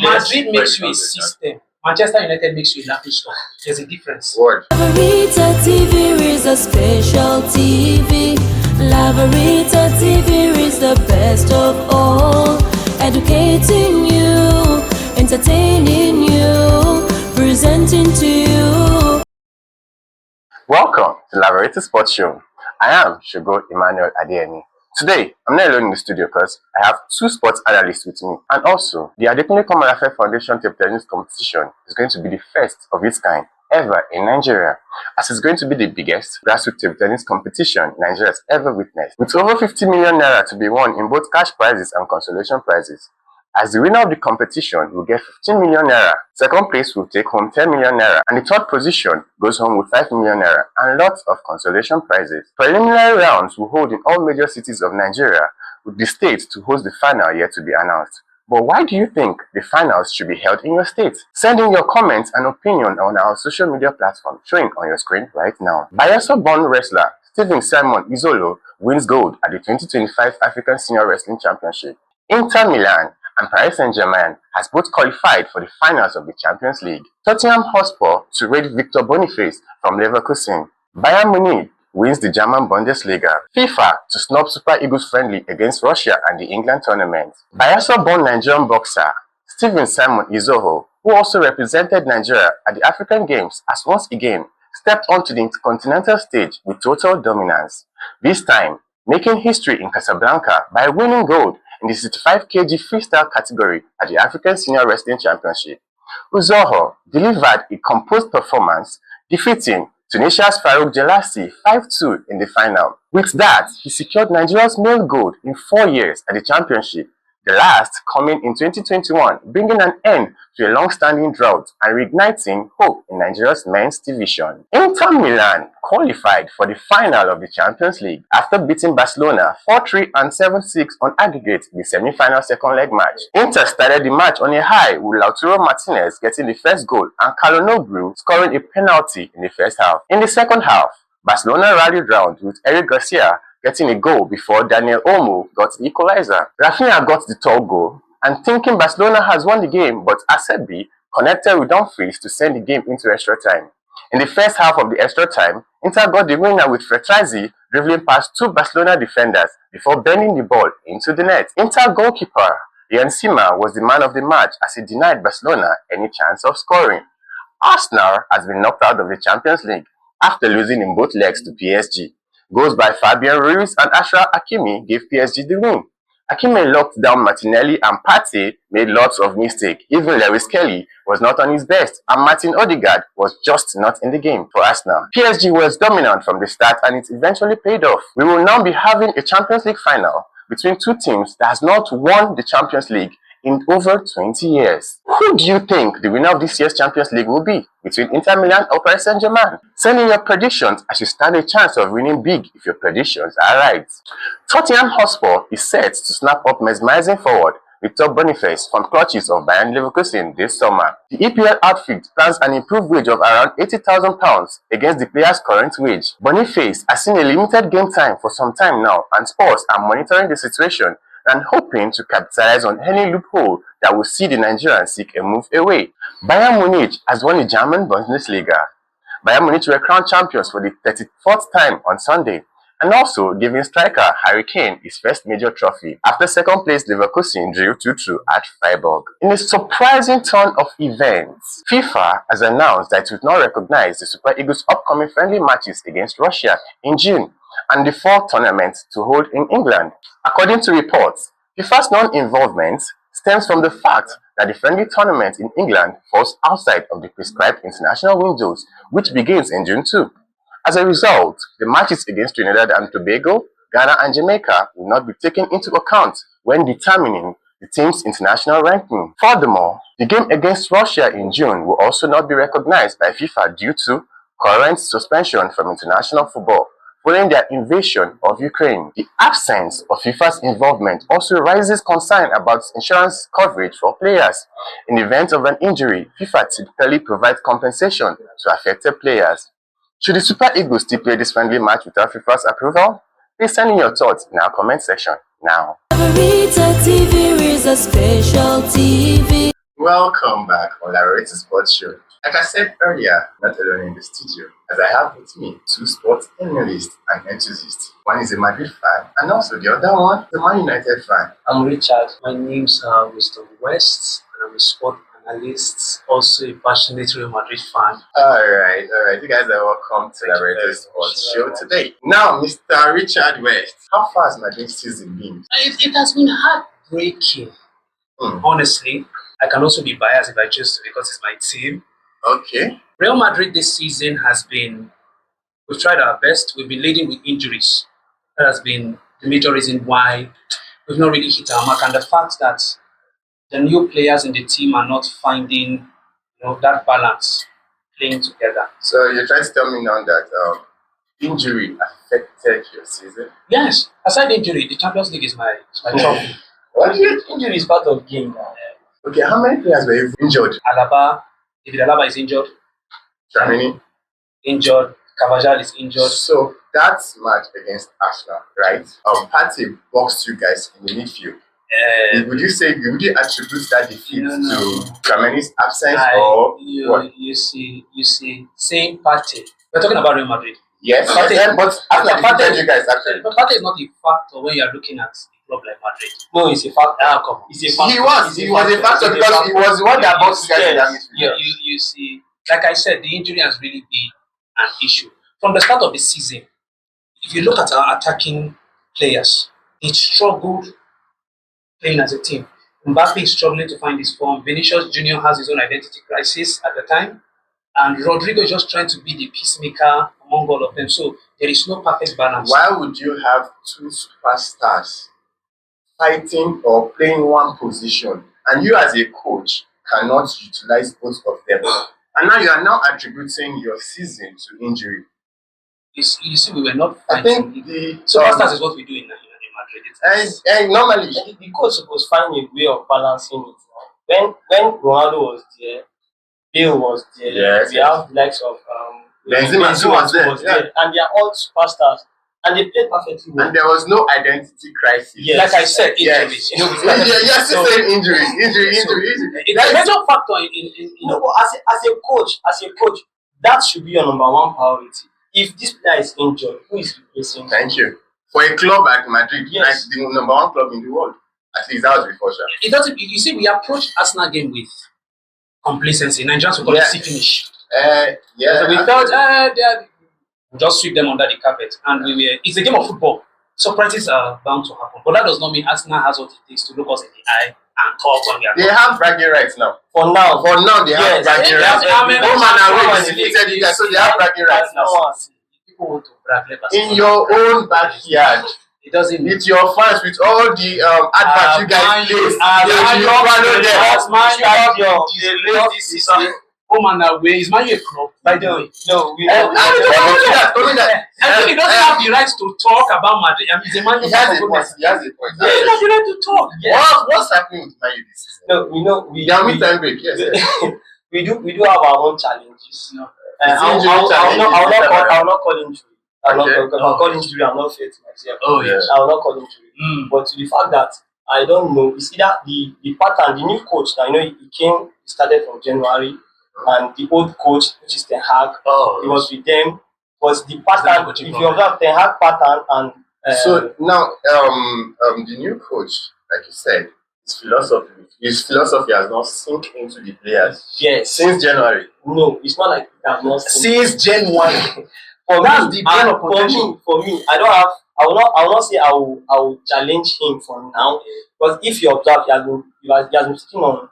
Madrid makes you a system. Manchester United makes you a lavish store. There's a difference. Laverita TV is a special TV. Laverita TV is the best of all. Educating you, entertaining you, presenting to you. Welcome to Laverita Sports Show. I am Shogo Emmanuel Adeyemi. Today, I'm not alone in the studio because I have two sports analysts with me. And also, the Adekunle Komolafe Foundation Table Tennis competition is going to be the first of its kind ever in Nigeria, as it's going to be the biggest grassroots table tennis competition Nigeria has ever witnessed, with over 50 million naira to be won in both cash prizes and consolation prizes. As the winner of the competition will get 15 million naira, second place will take home 10 million naira, and the third position goes home with 5 million naira and lots of consolation prizes. Preliminary rounds will hold in all major cities of Nigeria, with the state to host the final yet to be announced. But why do you think the finals should be held in your state? Send in your comments and opinion on our social media platform showing on your screen right now. Bayelsa-born wrestler Stephen Simon Izolo wins gold at the 2025 African Senior Wrestling Championship. Inter Milan and Paris Saint-Germain has both qualified for the finals of the Champions League. Tottenham Hotspur to raid Victor Boniface from Leverkusen. Bayern Munich wins the German Bundesliga. FIFA to snub Super Eagles friendly against Russia and the England tournament. Bayelsa-born Nigerian boxer Stephen Simon Izoho, who also represented Nigeria at the African Games, has once again stepped onto the intercontinental stage with total dominance, this time making history in Casablanca by winning gold in the 65 kg freestyle category at the African Senior Wrestling Championship. Uzoho delivered a composed performance, defeating Tunisia's Farouk Jelassi 5-2 in the final. With that, he secured Nigeria's male gold in 4 years at the championship, the last coming in 2021, bringing an end to a long-standing drought and reigniting hope in Nigeria's men's division. Inter Milan qualified for the final of the Champions League after beating Barcelona 4-3 and 7-6 on aggregate in the semi-final second leg match. Inter started the match on a high with Lautaro Martinez getting the first goal and Calhanoglu scoring a penalty in the first half. In the second half, Barcelona rallied round with Eric Garcia getting a goal before Daniel Olmo got the equalizer. Rafinha got the third goal, and thinking Barcelona has won the game, but Acerbi connected with Dumfries to send the game into extra time. In the first half of the extra time, Inter got the winner with Fretrazzi dribbling past two Barcelona defenders before bending the ball into the net. Inter goalkeeper Jan Sima was the man of the match as he denied Barcelona any chance of scoring. Arsenal has been knocked out of the Champions League after losing in both legs to PSG. Goals by Fabian Ruiz and Achraf Hakimi gave PSG the win. Hakimi locked down Martinelli and Partey made lots of mistakes. Even Lewis Kelly was not on his best, and Martin Odegaard was just not in the game for Arsenal. PSG was dominant from the start and it eventually paid off. We will now be having a Champions League final between two teams that has not won the Champions League in over 20 years. Who do you think the winner of this year's Champions League will be, between Inter Milan or Paris Saint-Germain? Send in your predictions as you stand a chance of winning big if your predictions are right. Tottenham Hotspur is set to snap up mesmerizing forward Victor Boniface from clutches of Bayern Leverkusen this summer. The EPL outfit plans an improved wage of around £80,000 against the player's current wage. Boniface has seen a limited game time for some time now, and Spurs are monitoring the situation and hoping to capitalize on any loophole that will see the Nigerians seek a move away. Bayern Munich has won the German Bundesliga. Bayern Munich were crowned champions for the 34th time on Sunday, and also giving striker Harry Kane his first major trophy after second place Leverkusen drew 2-2 at Freiburg. In a surprising turn of events, FIFA has announced that it would not recognize the Super Eagles' upcoming friendly matches against Russia in June and the fall tournament to hold in England. According to reports, FIFA's non-involvement stems from the fact that the friendly tournament in England falls outside of the prescribed international windows, which begins in June 2. As a result, the matches against Trinidad and Tobago, Ghana and Jamaica will not be taken into account when determining the team's international ranking. Furthermore, the game against Russia in June will also not be recognized by FIFA due to current suspension from international football following their invasion of Ukraine. The absence of FIFA's involvement also raises concern about insurance coverage for players. In the event of an injury, FIFA typically provides compensation to affected players. Should the Super Eagles still play this friendly match without FIFA's approval? Please send in your thoughts in our comment section now. Laverita TV is a special TV. Welcome back on Laverita Sports Show. Like I said earlier, not alone in the studio, as I have with me two sports analysts and enthusiasts. One is a Madrid fan, and also the other one is a Man United fan. I'm Richard. My name's Wisdom West, and I'm a sport analyst, also a passionate Real Madrid fan. Alright. You guys are welcome to Laverita Sports Show today. Now, Mr. Richard West, how far has Madrid season been? It has been heartbreaking, honestly. I can also be biased if I choose to because it's my team. Okay. Real Madrid this season we've tried our best. We've been leading with injuries. That has been the major reason why we've not really hit our mark. And the fact that the new players in the team are not finding that balance playing together. So you're trying to tell me now that injury affected your season? Yes, aside injury, the Champions League is my trophy. What? Injury is part of game now. Okay, how many players were injured? David Alaba is injured. Germany? Injured. Carvajal is injured. So that match against Arsenal, right? Partey boxed you guys in the midfield. Would you attribute that defeat to Germany's absence or what? You see, same Partey. We're talking about Real Madrid. Yes, but Arsenal defeated you guys actually. But Partey is not a factor when you are looking at a club like Madrid. No, it's a factor. Come on. It's a factor. He was a factor because he was the one that boxed you guys in that midfield. You see, like I said, the injury has really been an issue. From the start of the season, if you look at our attacking players, they struggled playing as a team. Mbappe is struggling to find his form. Vinicius Junior has his own identity crisis at the time. And Rodrigo is just trying to be the peacemaker among all of them. So there is no perfect balance. Why would you have two superstars fighting or playing one position and you as a coach cannot utilize both of them? And now you are now attributing your season to injury. You see, we were not I fighting. think the Superstars is what we do in Madrid. and normally The coach was finding a way of balancing it. When Ronaldo was there, Bale was there. Yes, we have the likes of Benzema was there. and they are all superstars, and they played perfectly well. And there was no identity crisis. Yes. Like I said, injuries. You're still saying injuries. It's a major factor in But as a coach, that should be your number one priority. If this player is injured, who is replacing? Thank you. For a club like Madrid, Yes. like the number one club in the world, at least that was before sure. it doesn't. You see, we approach Arsenal game with complacency. Nigerians will call it Yeah. sick finish. Yeah. So we felt we'll just sweep them under the carpet, and it's a game of football. Surprises are bound to happen, but that does not mean Arsenal has what it takes to look us in the eye and talk when we are They have bragging rights now. For now, They have bragging rights. Home and away, they defeated you guys, so they have bragging rights now. People want to brag left In your own backyard, it doesn't mean with your fans, with all the adverts you guys place, you follow them. This is home and away. Is Man U a club? By the way, no, we Told me that. I think he doesn't have the right to talk about Madrid. I mean, he's a Man U He has a fan. point. He has a point. He doesn't have the right to talk. What's happening with Man U this season? No, we Their midtime break, yes. we do have our own challenges. No. I will not call injury. I will call injury. I'm not fair to myself. Oh yes. I will not call injury. But to the fact that I don't know, it's either the pattern, the new coach. Now he started from January, and the old coach, which is Ten Hag, he was with them. Was the pattern? If you observe Ten Hag pattern and so now the new coach, like you said, his philosophy has not sunk into the players. Yes. Since January. No, it's not like it has not. Since January. For That's me, the brain of potential. for me, I will not say I will challenge him for now, because if you observe, he has been sitting on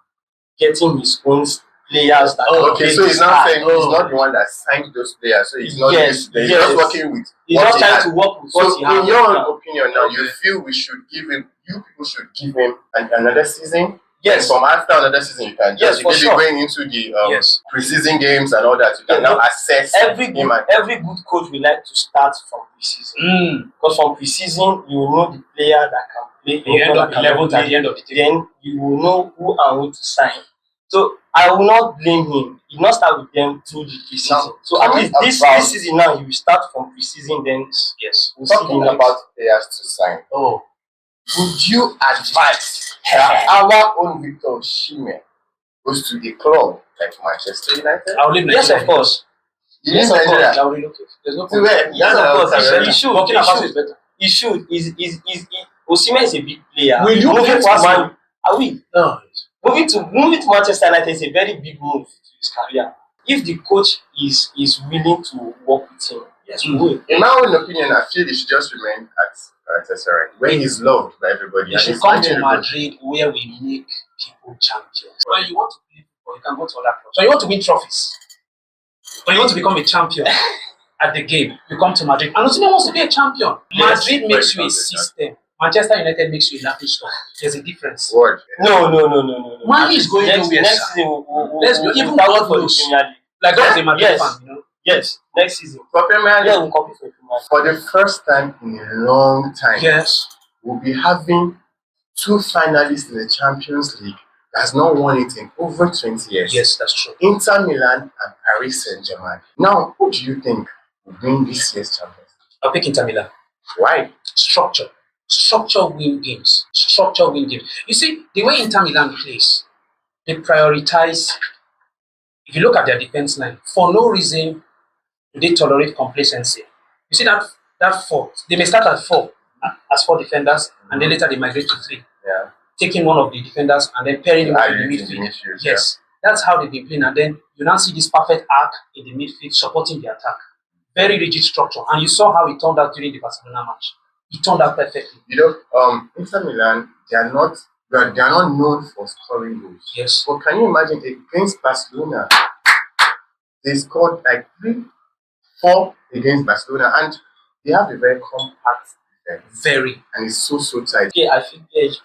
getting his own players. That Okay, so he's not saying he's not the one that signed those players, so he's not. He's just working with. He's not trying to work with what he has. So, in your opinion, now you feel we should give him. You people should give him another season. Yes. From after another season, you can just maybe going into the preseason games and all that. You can now assess every good coach will like to start from preseason. Because from preseason, you will know the player that can play. The end of the level at the end of the table. Then you will know who and who to sign. So I will not blame him. He will not start with them through the preseason. So at least this season now, he will start from preseason. Then yes, we'll see talking about players to sign. Would you advise our own Victor Osimhen goes to a club like Manchester United? I will leave Yes, Nigeria. of course. You Yes, leave of course. Nigeria? I will relocate. There's no To problem. where? Yes, of course. Ghana, He should. Burkina He Faso should. is better. He should. Osimhen is a big player. Will you moving pay to for Arsenal? Man? Are we No. moving to Manchester United is a very big move to his career. If the coach is willing to work with him, yes, we will. In my own opinion, I feel he should just remain at Galatasaray, where he's loved by everybody. You and should he's come to finding a good- Madrid where we make people champions. When you want to play football, you can go to other clubs. When you want to win trophies, when you want to become a champion at the game, you come to Madrid. And Osimhen wants to be a champion. Yes, Madrid but makes he you a becomes a system. Manchester United makes you a laughing stock. There's a difference. Word. No. Man is going next nowhere, next sir. season, we'll Let's be- we'll even battle God for the knows. Premier League. Like God is a Madrid Yes. fan, you know. Yes, next season. For Premier League, Yeah, we'll compete for the Premier League. for the first time in a long time, Yes. we'll be having two finalists in the Champions League that has not won it in over 20 years. Yes, that's true. Inter Milan and Paris Saint-Germain. Now, who do you think will win this year's Champions League? I'll pick Inter Milan. Why? Structure. Structure win games. Structure win games. You see, the way Inter Milan plays, they prioritize. If you look at their defense line, for no reason do they tolerate complacency. You see that four. They may start at four as four defenders, and then later they migrate to three, Yeah. taking one of the defenders and then pairing him with Add the it in the midfield. midfield, Yes, that's how they've been playing. And then you now see this perfect arc in the midfield supporting the attack. Very rigid structure, and you saw how it turned out during the Barcelona match. It turned out perfectly. You know, Inter Milan, they are not known for scoring goals. Yes. But can you imagine against Barcelona, they scored like 3-4 against Barcelona, and they have a very compact defense, Very. and it's so tight. Okay, I think PSG.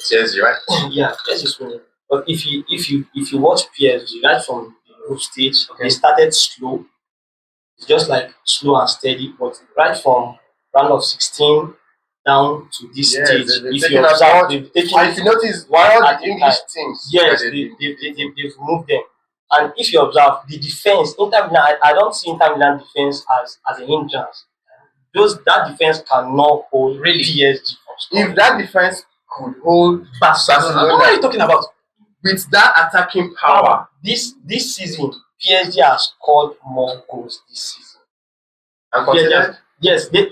Chelsea, right? Yeah, PSG is winning. But if you watch PSG right from the group stage, Okay. they started slow. It's just like slow and steady. But right from round of 16 down to this Yes, stage, they've if taken you us observe, out. they've taken And if you notice, why all at the the English time. teams? Yes, that they've moved them. And if you observe the defense, Inter Milan, I don't see Inter Milan defense as a hindrance. That defense cannot hold Really? PSG from scoring. if that defense could hold Barcelona. What are you talking about? with that attacking power, This season, PSG has scored more goals this season. and PSG considered, has- yes, they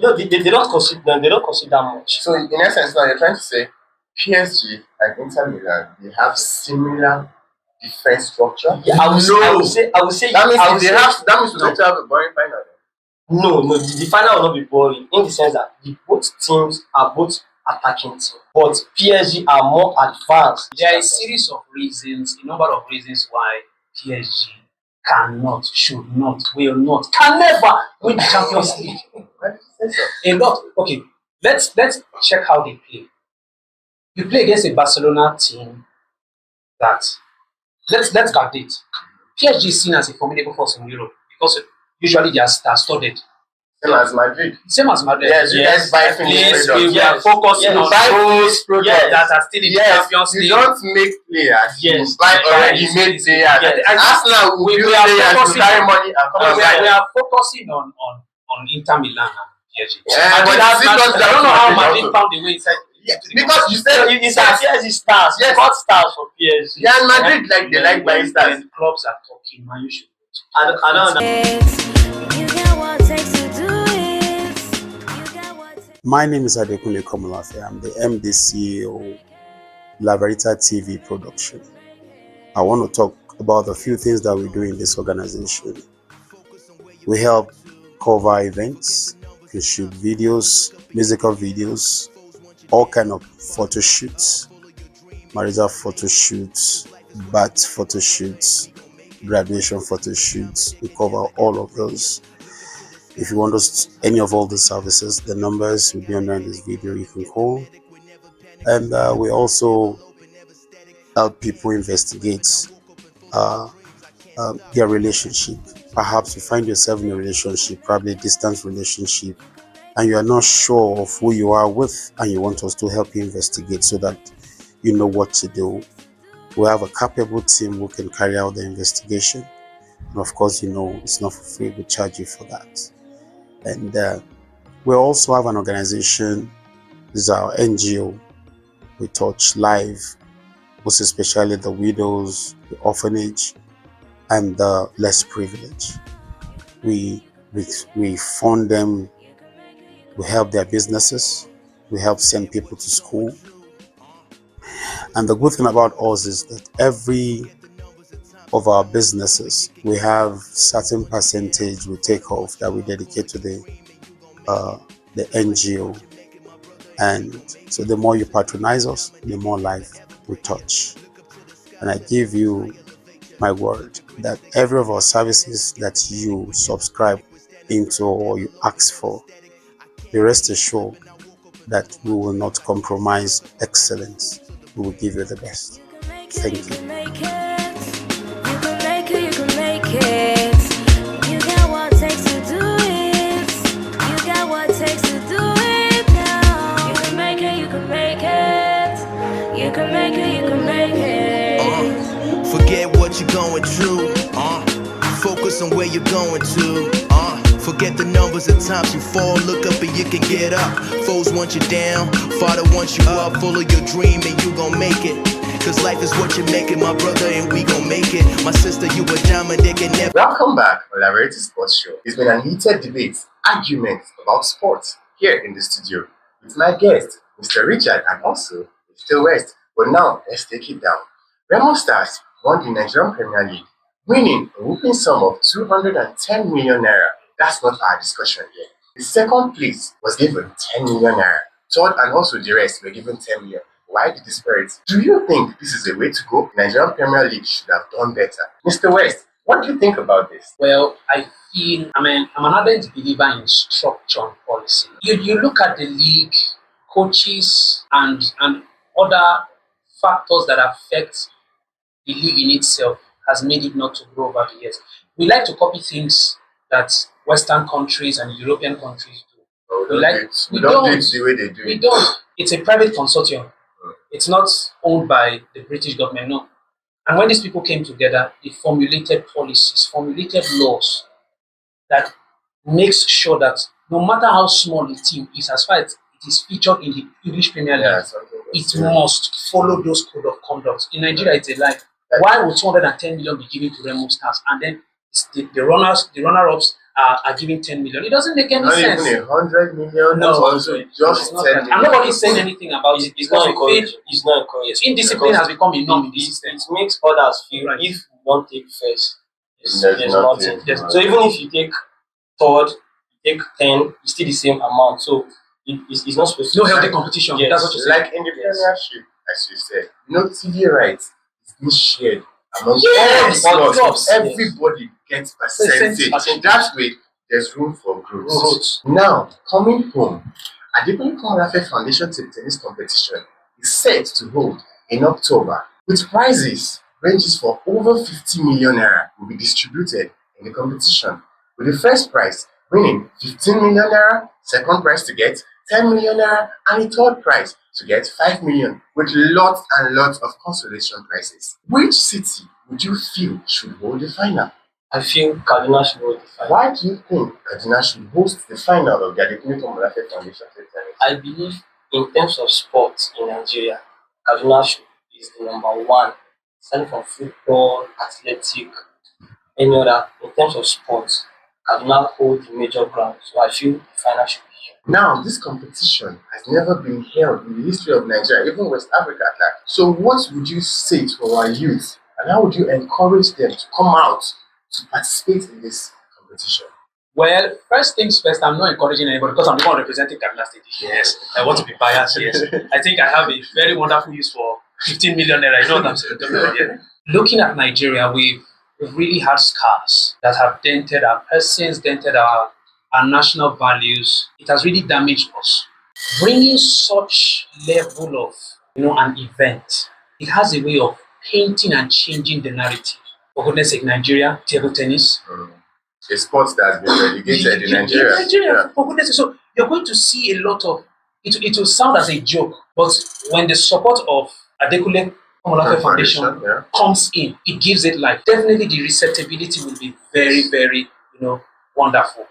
don't concede. They don't concede that much. so in essence, now you're trying to say PSG and Inter Milan, they have similar defense structure. Yeah, I would say. That means I would if they say- have, that means we No. don't have a boring final. No, the final will not be boring in the sense that both teams are both attacking teams, but PSG are more advanced. There are a series of reasons, a number of reasons why PSG cannot, should not, will not, can never win the Champions League. Why did you say so? A lot. Okay, let's check how they play. You play against a Barcelona team that let's backdate. PSG is seen as a formidable force in Europe because usually they are star-studded. Same as Madrid. Same as Madrid. Yes, you guys buy finished Yes, products. we are focusing Yes. on Buy those finished products. products that are still in the Yes, Champions you League. don't make players. Yes. You buy Yes. already made Yes. players. Yes. Arsenal will We build are players to focusing carry on- money and come No, and we buy. are focusing on Inter Milan and PSG. Yeah, Madrid but has see, Madrid- because I don't know how Madrid Madrid also- found the way inside. Because you said It's like PSG stars. Yes. God stars for PSG. yeah, and Madrid they like buying stars. When clubs are talking, man, you should. I don't know. You got what it takes to do it. You got what it takes. My name is Adekunle Komolafe. I'm the MD CEO, Laverita TV production. I want to talk about a few things that we do in this organization. We help cover events, we shoot videos, musical videos, all kind of photo shoots, marital photo shoots, birth photo shoots, graduation photo shoots. We cover all of those. If you want us any of all the services, the numbers will be under this video. You can call, and we also help people investigate their relationship. Perhaps you find yourself in a relationship, probably a distance relationship, and you are not sure of who you are with, and you want us to help you investigate so that you know what to do. We have a capable team who can carry out the investigation, and of course, it's not for free. We charge you for that. And we also have an organization. This is our NGO. We touch live most especially the widows, the orphanage, and the less privileged. We, we, we fund them, we help their businesses, we help send people to school. And the good thing about us is that every of our businesses, we have certain percentage we take off that we dedicate to the NGO. And so the more you patronize us, the more life we touch. And I give you my word that every of our services that you subscribe into or you ask for, be rest assured that we will not compromise excellence. We will give you the best. Thank you. You can make it. You can make it. You can make it. You got what it takes to do it. You got what it takes to do it now. You can make it. You can make it. You can make it. You can make it. Forget what you're going through. Focus on where you're going to. Forget the numbers of times you fall. Look up and you can get up. Foes want you down. Father wants you up. Follow your dream and you gon' make it. Cause life is what you make it, my brother, and we gon' make it. My sister, you a diamond, they can never. Welcome back on Laverita Sports Show. It's been an heated debate, argument about sports here in the studio with my guest, Mr. Richard, and also Mr. West. But now, let's take it down. Remo Stars won the Nigerian Premier League, winning a whooping sum of 210 million naira. That's not our discussion here. The second place was given 10 million naira. Third and also the rest were given 10 million. Why the disparity? Do you think this is the way to go? Nigerian Premier League should have done better. Mr. West, what do you think about this? Well, I'm an ardent believer in structure and policy. You look at the league, coaches, and other factors that affect the league in itself has made it not to grow over the years. We like to copy things that Western countries and European countries do. We don't do it the way they do We it. don't. It's a private consortium. It's not owned by the British government, no. And when these people came together, they formulated policies, formulated laws that makes sure that no matter how small the team is, as far as it is featured in the English Premier League, it must follow those code of conduct. In Nigeria, it's a lie. Why would 210 million be given to Remo Stars and then the runner-ups are giving 10 million? It doesn't make any sense. Not even 100 million. No, also just 10 million. And nobody is saying anything about it It's because not encouraged. It's not encouraged. indiscipline has become a norm in the It system. makes others feel Right. if you don't take first, There's there's nothing. nothing. So even if you take third, you take 10, it's still the same amount. So it's not supposed to No be. healthy competition. Yes. That's what you say. Like in the Premiership, as you said, no TV rights is being shared among Yes, all all clubs. clubs. Everybody gets percentage. Percentage. That way, there's room for growth. Growth. Now, coming home, Adekunle Komolafe Foundation Table Tennis Competition is set to hold in October, with prizes ranges for over 50 million naira will be distributed in the competition, with the first prize winning 15 million naira, second prize to get 10 million naira, and the third prize to get 5 million, with lots and lots of consolation prizes. Which city would you feel should hold the final? I feel Kaduna should hold the final. Why do you think Kaduna should host the final of the Adekunle Komolafe Foundation Table Tennis? I believe in terms of sports in Nigeria, Kaduna is the number one. Starting from football, athletic, any other. In terms of sports, Kaduna hold the major ground. So I feel the final should be here. Now, this competition has never been held in the history of Nigeria, even West Africa at that. So what would you say to our youth, and how would you encourage them to come out to participate in this competition? Well, first things first, I'm not encouraging anybody because I'm the one representing Kaduna State. Yes, I want to be biased. Yes, I think I have a very wonderful use for 15 million naira. You know what I'm saying? Looking at Nigeria, we've really had scars that have dented our persons, dented our national values. It has really damaged us. Bringing such level of an event, it has a way of painting and changing the narrative. For goodness sake, Nigeria, table tennis. A sport that has been relegated in Nigeria. For goodness sake. So you're going to see a lot of it will sound as a joke, but when the support of Adekunle Komolafe Foundation comes in, it gives it life. Definitely the receptibility will be very, very, wonderful.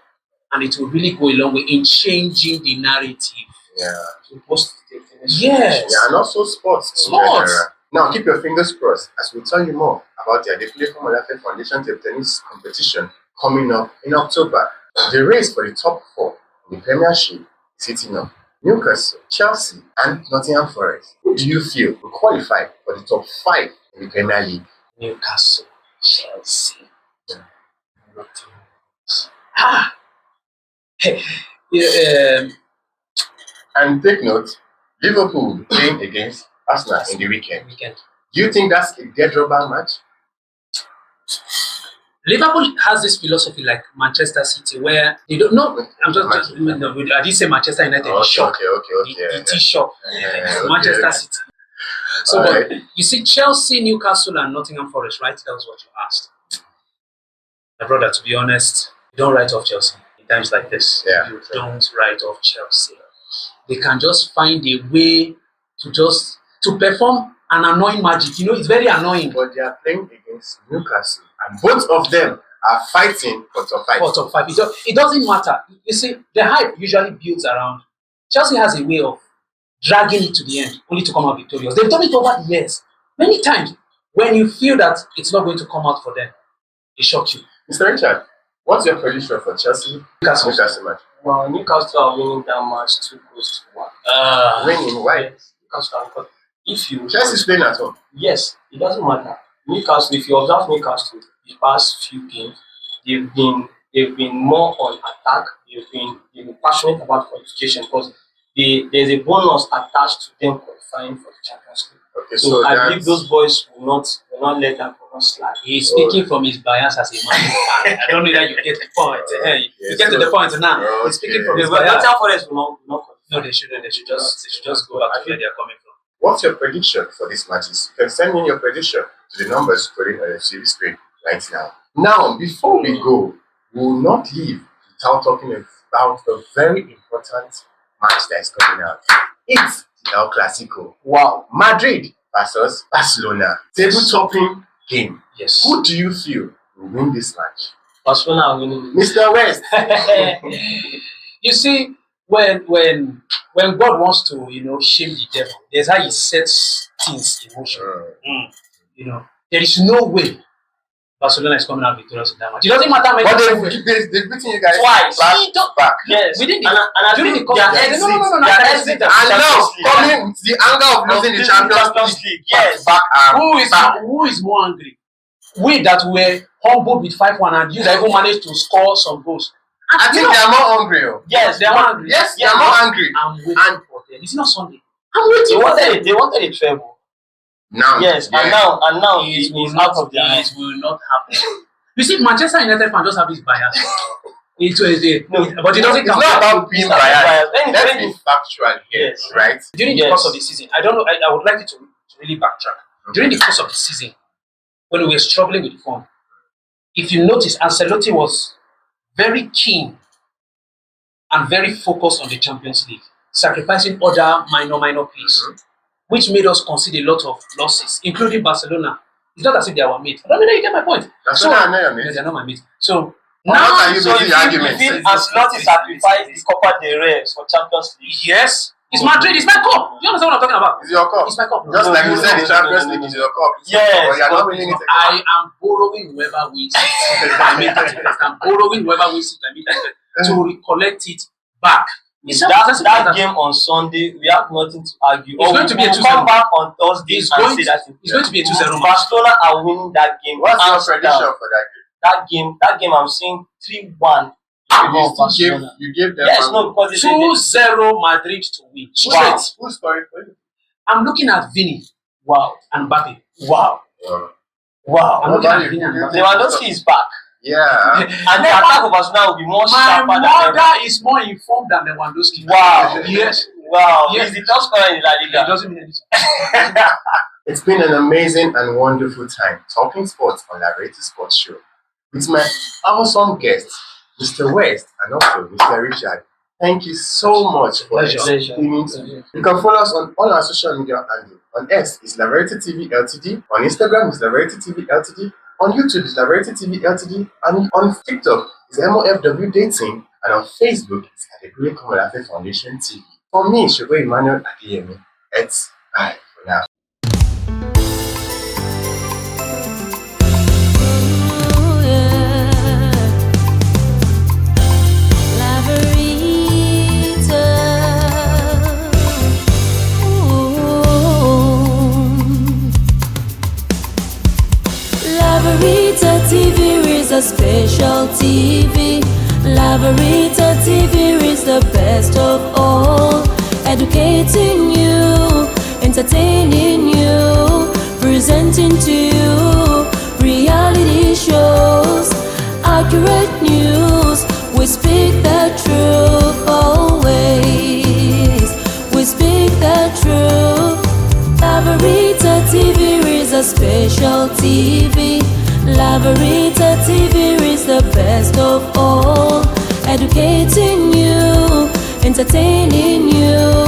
And it will really go a long way in changing the narrative. Yeah. To host the tennis. Yes. Yeah, and also sports. Sports. Now keep your fingers crossed as we tell you more about the Adekunle Komolafe Foundation Table Tennis competition coming up in October. The race for the top 4 in the Premiership is heating up. Newcastle, Chelsea, and Nottingham Forest. Who do you feel will qualify for the top 5 in the Premier League? Newcastle, Chelsea, Nottingham. Ah! Yeah, And take note, Liverpool will be playing against Arsenal in the weekend. Do you think that's a dead rubber match? Liverpool has this philosophy like Manchester City where they don't know. I didn't say Manchester United. Okay, shock. okay. It is shock. Okay. Manchester City. So, Alright. but you see, Chelsea, Newcastle, and Nottingham Forest, right? That was what you asked. My brother, to be honest, you don't write off Chelsea in times like this. Yeah. You don't write off Chelsea. They can just find a way to perform an annoying magic. You know, it's very annoying. But they are playing against Newcastle, and both of them are fighting for top 5. For top 5. It doesn't matter. You see, the hype usually builds around. Chelsea has a way of dragging it to the end, only to come out victorious. They've done it over the years. Many times, when you feel that it's not going to come out for them, it shocks you. Mr. Richard, what's your prediction for Chelsea Newcastle match? Well, Newcastle are winning that match 2 goals to 1. Winning, why? Yes, Newcastle are, because if you Chelsea's playing at home. yes, it doesn't matter. Newcastle, if you observe Newcastle, the past few games, they've been more on attack. They've been passionate about qualification because there's a bonus attached to them qualifying for the Champions League. Okay, So I believe those boys will not let that bonus slide. He's speaking from his bias as a Man U fan. I don't know that you get the point. You get to the point now. Okay. He's speaking from his But bias. Nottingham Forest will not qualify. No, they shouldn't. They should just go back to where they are coming from. What's your prediction for these matches? You can send in your prediction to the numbers put on your TV screen right now. Now, before we go, we will not leave without talking about a very important match that is coming out. It's the El Clasico. Wow. Madrid versus Barcelona. Table topping game. Yes. Who do you feel will win this match? Barcelona are winning. Mr. West. You see, when God wants to, shame the devil, there's how he sets things in motion. There is no way Barcelona is coming out victorious in that match. It doesn't matter how many But times they've beaten you guys Twice. back. Yes. within the And I during think the course of the their season. their exit of And the now, Champions League. coming with the anger of losing the Champions League. Yes. Back and Who is more angry? We that were humbled with 5-1 and you that even managed to score some goals. I think they are more hungry. Yes, They are more angry. Yes, they are more angry. I'm waiting for them. It's not Sunday. I'm waiting They for them. wanted a treble. Now, Yes, yeah. and now It will it's not out of their hands. It will not happen. You see, Manchester United fans just have this bias. But it doesn't It's count. not about being It's not biased. biased. Let's be factual here, Yes. right? During the Yes. course of the season, I don't know. I would like you to really backtrack. During the course of the season, when we were struggling with the form, if you notice, Ancelotti was very keen and very focused on the Champions League, sacrificing other minor plays, which made us concede a lot of losses, including Barcelona. It's not as if they are our mates. I don't know, you get my point. That's what I know, No, mate. they're not my mates. So How now, can you So make if the argument? you feel Ancelotti sacrificed the Copa del Rey for Champions League. yes, it's Madrid. It's my cup. You understand what I'm talking about? It's your cup. It's my cup. Just like you said, the no, Champions no, League no, is your cup. Yes, But you're not but winning it. I am borrowing whoever wins it. I mean, I'm borrowing whoever wins it. I mean, to recollect it back. That game on Sunday, we have nothing to argue. It's going to be a We'll 2-0. come back on Thursday It's and going say to- that It's going to be a 2-0 match. Barcelona are winning that game. What's your hands prediction down. for that game? That game, I'm seeing 3-1. You gave them. Yes, no, because they said 2-0 Madrid to win. Wow. Straight. Who's scoring for you? I'm looking at Vini wow, and Mbappe. wow, Uh, wow. I'm looking about at you? Vini and Mbappe. Lewandowski is back, Yeah. and the attack of Barcelona will be more My sharper than ever. mother is more informed than Lewandowski. Wow. Yes. Wow, Yes. he's the top scorer in La It Liga. doesn't mean anything. It's been an amazing and wonderful time talking sports on Laverita Sports Show with my awesome guests, Mr. West and also Mr. Richard. Thank you so much for Pleasure. explaining to me. You can follow us on all our social media handles. On X is Laverita TV Ltd. On Instagram is Laverita TV Ltd. On YouTube is Laverita TV Ltd. And on TikTok is MOFW Dating. And on Facebook is Adekunle Komolafe Foundation TV. For me, Shogo Emmanuel Adeyemi. It's bye for now. a special TV. Laverita TV is the best of all, educating you, entertaining you, presenting to you reality shows, accurate news. We speak the truth always. We speak the truth. Laverita TV is a special TV. Laverita TV is the best of all, educating you, entertaining you.